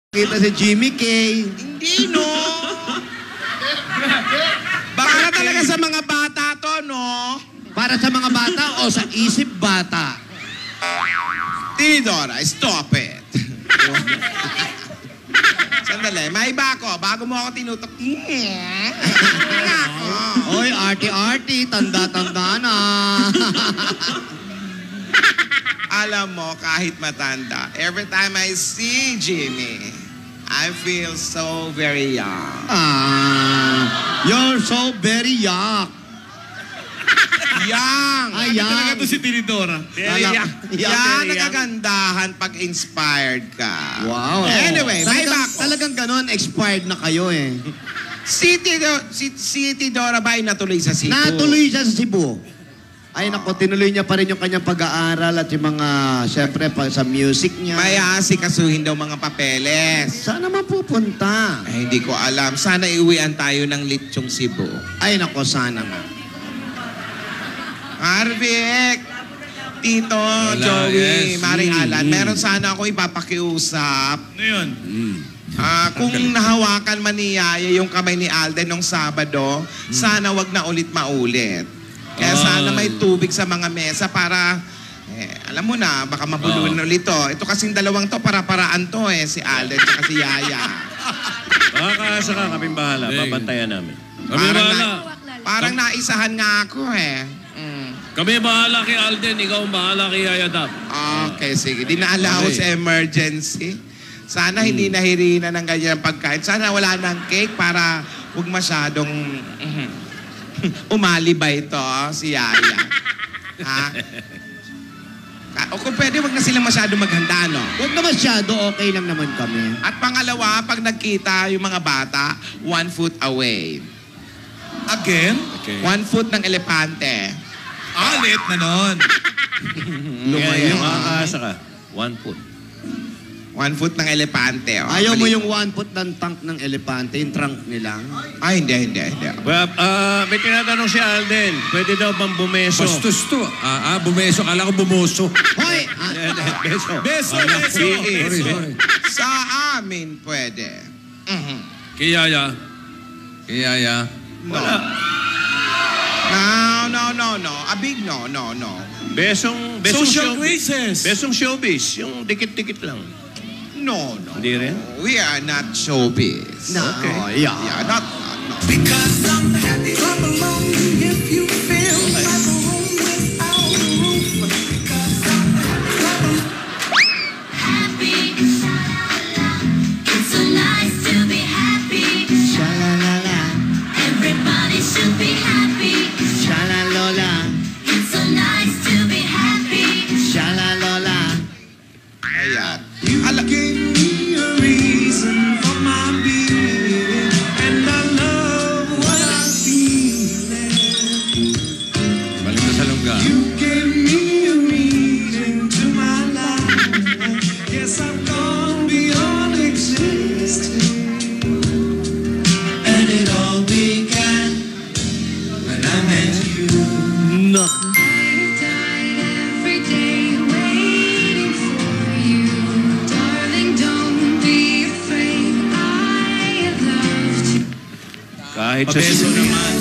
Kita si Jimmy K. Hindi, no? Baka talaga sa mga bata to, no? Para sa mga bata o sa isip bata? Tinidora, stop it. Sandali, may iba ako. Bago mo ako tinutok. Oy, arty-arty, tanda-tanda na. Alam mo, kahit matanda, every time I see Jimmy, I feel so very young. You're so very young. Young! Ay, young. Talaga to si Tinidora. Yan ang kagandahan pag inspired ka. Wow. Anyway, may iba ako. Talagang ganon, expired na kayo eh. Si Tidora ba ay natuloy sa Cebu? Natuloy siya sa Cebu. Ay nako, tinuloy niya pa rin yung kanyang pag-aaral at yung mga, syempre, sa music niya. May asikasuhin daw mga papeles. Saan naman pupunta? Ay, hindi ko alam. Sana iuwian tayo ng Litchong Cebu. Ay nako, sana nga. Harvick, Tito, Joey, yes. Maring Alan, meron sana ako ipapakiusap. Ano yun? Kung nahawakan man ni Yaya yung kamay ni Alden nung Sabado, sana wag na ulit maulit. Kaya sana may tubig sa mga mesa para, alam mo na, baka mabulunan ulit to. Ito kasing dalawang to, para-paraan to si Alden at si Yaya. Baka saka kaming bahala, babantayan namin. Kami bahala. Parang naisahan nga ako Kami bahala kay Alden, ikaw ang bahala kay Yaya Dap. Okay, sige. Dinala ako sa emergency. Sana hindi nahirina ng ganyan pagkain. Sana wala ng cake para huwag masyadong umalibay ito, si Yaya. Ha? O kung pwede, huwag na silang masyadong maghanda, no? Huwag na masyado, okay lang naman kami. At pangalawa, pag nagkita yung mga bata, 1 foot away. Again? 1 foot ng elepante. Alit na nun. Kaya yung makakasa ka, 1 foot. 1 foot ng elepante. Ayaw mo yung 1 foot ng tank ng elepante, yung trunk nila? Ay, hindi. Well, may tinatanong si Alden, pwede daw bang bumeso? Bastos to. Bumeso. Kala ko bumoso. Hoy! Beso. Sorry. Sa amin, pwede. Kay Yaya. Kaya, Wala. No. A big no. Besong Social showbiz. graces. Besong showbiz, yung dikit-dikit lang. No. Hindi rin? We are not showbiz. No, Okay. yeah. Yeah, not. Because I'm happy. Clap along if you feel like a room without a roof. Because I'm happy. Happy, sha-la-la. It's so nice to be happy. Sha-la-la-la, Everybody should be happy. sha-la-lola, It's so nice to be happy. sha-la-lola. Ayan. You gave me a reason for my being, and I love what I'm feeling. balik na sa lungga. You gave me a meaning to my life. Yes, I've gone beyond existing, and it all began when I met you. Every day waiting for you. Darling, don't be afraid. I loved you. Kahit sa Pabeso naman.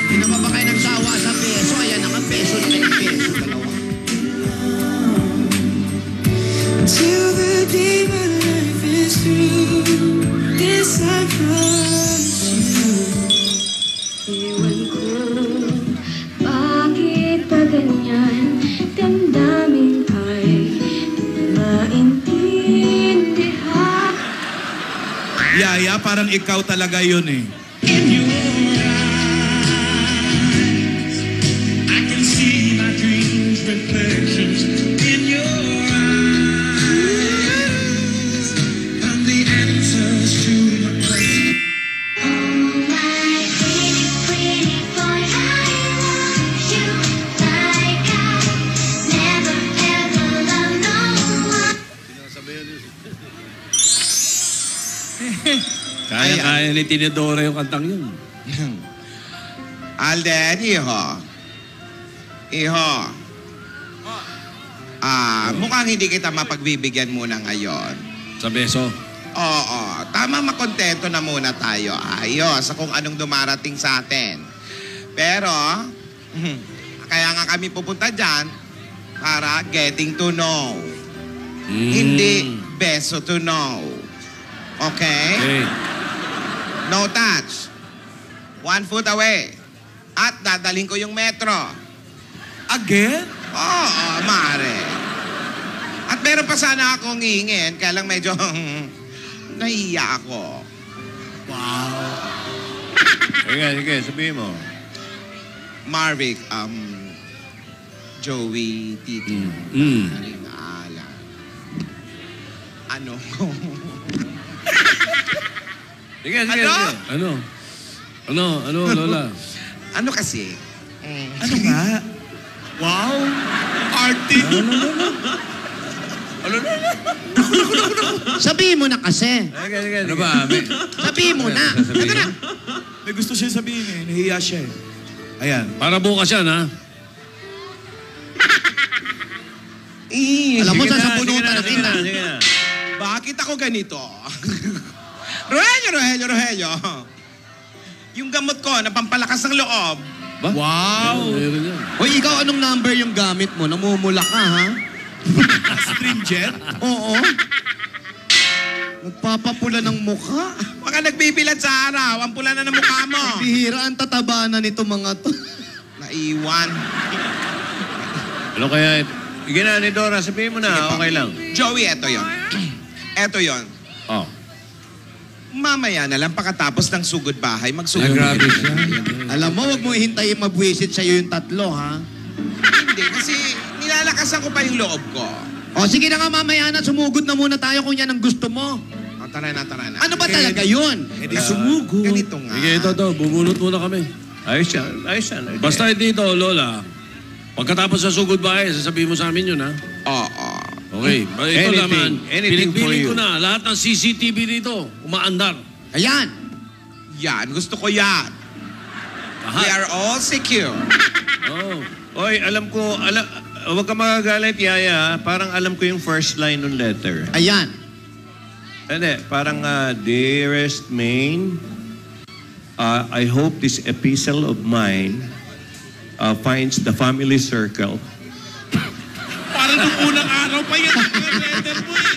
Hindi naman ba kayo nagsawa sa peso? Ayan naman, peso na kayo, peso. Dalawa. Till the day my life is through, this I promise you. Ewan ko, bakit ba ganyan? Damdamin ay maintindihan. Yaya, parang ikaw talaga yun eh. In your eyes, I can see my dreams reflections. In your eyes, and the answers to my questions. Oh my pretty, pretty boy, I want you like I never ever loved no one. Kaya ni Tinidora yung kantang yun. Alden, iho. mukhang hindi kita mapagbibigyan muna ngayon. Sa beso. Oo, tama, makontento na muna tayo. Ayos, sa kung anong dumarating sa atin. Pero, kaya nga kami pupunta dyan para getting to know. Hindi beso to know. Okay? Okay. No touch. 1 foot away. At dadaling ko yung metro. Again? Oo, mare. At meron pa sana akong hingin, kaya lang medyo nahiya ako. Sige, sabihin mo. Marvic, Joey, Tito, Aling Ala. Ano? Sige. Ano? Ano, Lola? Ano kasi? Ano nga? Wow! Arty! Sabihin mo na kasi. Sige. Ano ba? Sabihin mo na. Sasabihin? Ito na. May gusto siya sabihin eh. Nahiya siya eh. Ayan. Para bukas yan, ha? Alam mo, Sige na, sasabunutan na sige kita. Sige na. Bakit ako ganito? Rogelio! Yung gamot ko na pampalakas ng loob. Wow! Meron yan. Hoy, ikaw anong number yung gamit mo? Namumula ka, ha? Stringent? Oo. Nagpapapula ng mukha. Baka nagbibilad sa araw, ang pula na ng mukha mo. Bihira ang tataba na nito mga to. Naiwan. Ano kaya? Sige na, ni Dora, sabihin mo na. Okay lang. Joey, eto yon. Eto yon. Oh. Mamaya na lang pagkatapos ng sugod bahay, magsugod. Grabe siya. Alam mo, wag mo hintayin mabwisit sa'yo yung tatlo, ha? Hindi, kasi nilalakasan ko pa yung loob ko. O, sige na nga mamaya na, sumugod na muna tayo kung yan ang gusto mo. O, tara na. Ano ba talaga yun? Eh di sumugod. Ganito nga. Sige, ito, bubunot muna kami. Ayos yan. Basta dito, Lola, pagkatapos sa sugod bahay, sasabihin mo sa amin yun, ha? Oo. Okay. Ito naman, anything for pinagpili ko you. na. Lahat ng CCTV dito, umaandar. Ayan. Yan, gusto ko yan. We are all secure. Oh. Oy, alam ko, huwag ka magagalit, Yaya. Parang alam ko yung first line ng letter. Ayan. Hindi, parang, dearest Maine, I hope this epistle of mine finds the family circle Parang nung unang araw pa yan. Letter mo eh.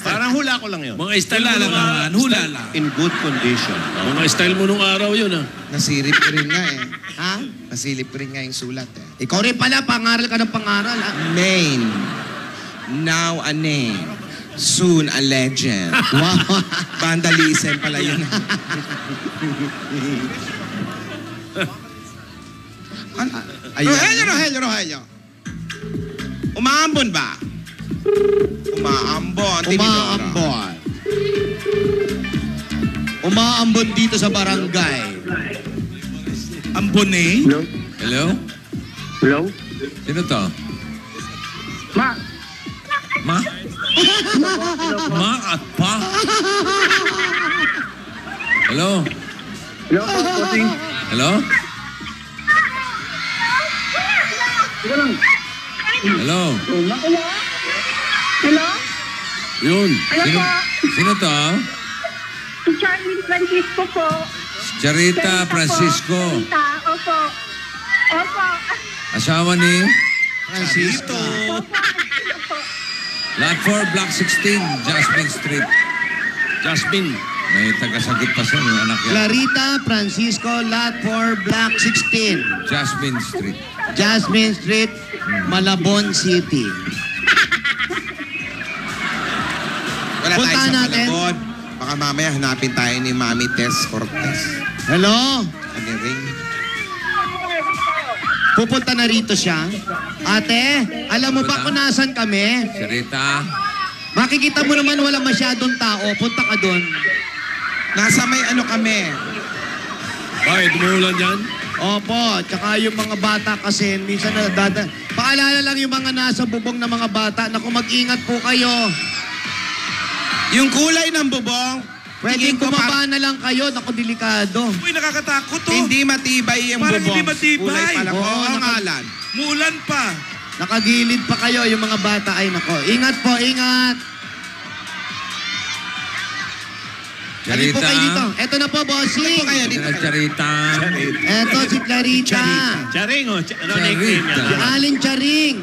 Parang hula ko lang yun. Mga style mo nung araw. Hula lang. In good condition. Mga style mo nung araw yun, ha? Nasilip ko rin nga eh. Ha? Nasilip ko rin nga yung sulat eh. Ikaw rin pala, pangaral ka ng pangaral, ha? Maine. Now a name. Soon a legend. Wow. Vandalism pala yun. Rogelio. Umaambon ba? Umaambon. Tinidora. Umaambon. Umaambon dito sa barangay. Ambone? Hello? Hello? Sino to? Ma! Ma? Ma at pa? Hello? Hello po, Posing. Hello? Ito lang. Hello? Hello? Hello? Yun. Hello Sino, po? sino to? Si Charlie Francisco po. Charita Francisco. Charita, opo. Opo. Asawa ni Francisco. Opo. Lot 4, Block 16, Jasmine Street. Jasmine. May tagasagot pa siya, yung anak niya. Clarita Francisco, Lot 4, Block 16. Jasmine Street. Jasmine Street, Malabon City. Wala tayo Puntahan sa natin. Malabon. Baka mamaya hanapin tayo ni Mami Tess Cortez. Hello? Ano ring? Pupunta na rito siya. Ate, alam mo ba kung nasan kami? Charita. Makikita mo naman wala masyadong tao. Punta ka doon. Nasa may ano kami. Bakit, umuulan dyan? Opo, tsaka yung mga bata kasi minsan paalala lang yung mga nasa bubong na mga bata na kung mag-ingat po kayo. Yung kulay ng bubong, Pwede tingin ko bumaba na lang kayo. Naku, delikado. Uy, nakakatakot to. hindi matibay yung Parang bubong. hindi matibay. Kulay pala ko. Oo, ang ngalan. Muulan pa. Nakagilid pa kayo yung mga bata. Ay, nako. Ingat po, ingat. Halip po Charita. kayo dito. Eto na po, bossing. Kayo Ito dito. na Charita. Eto si Clarita. Charing, oh. Ano Charita. nickname niya? Si Alin Charing.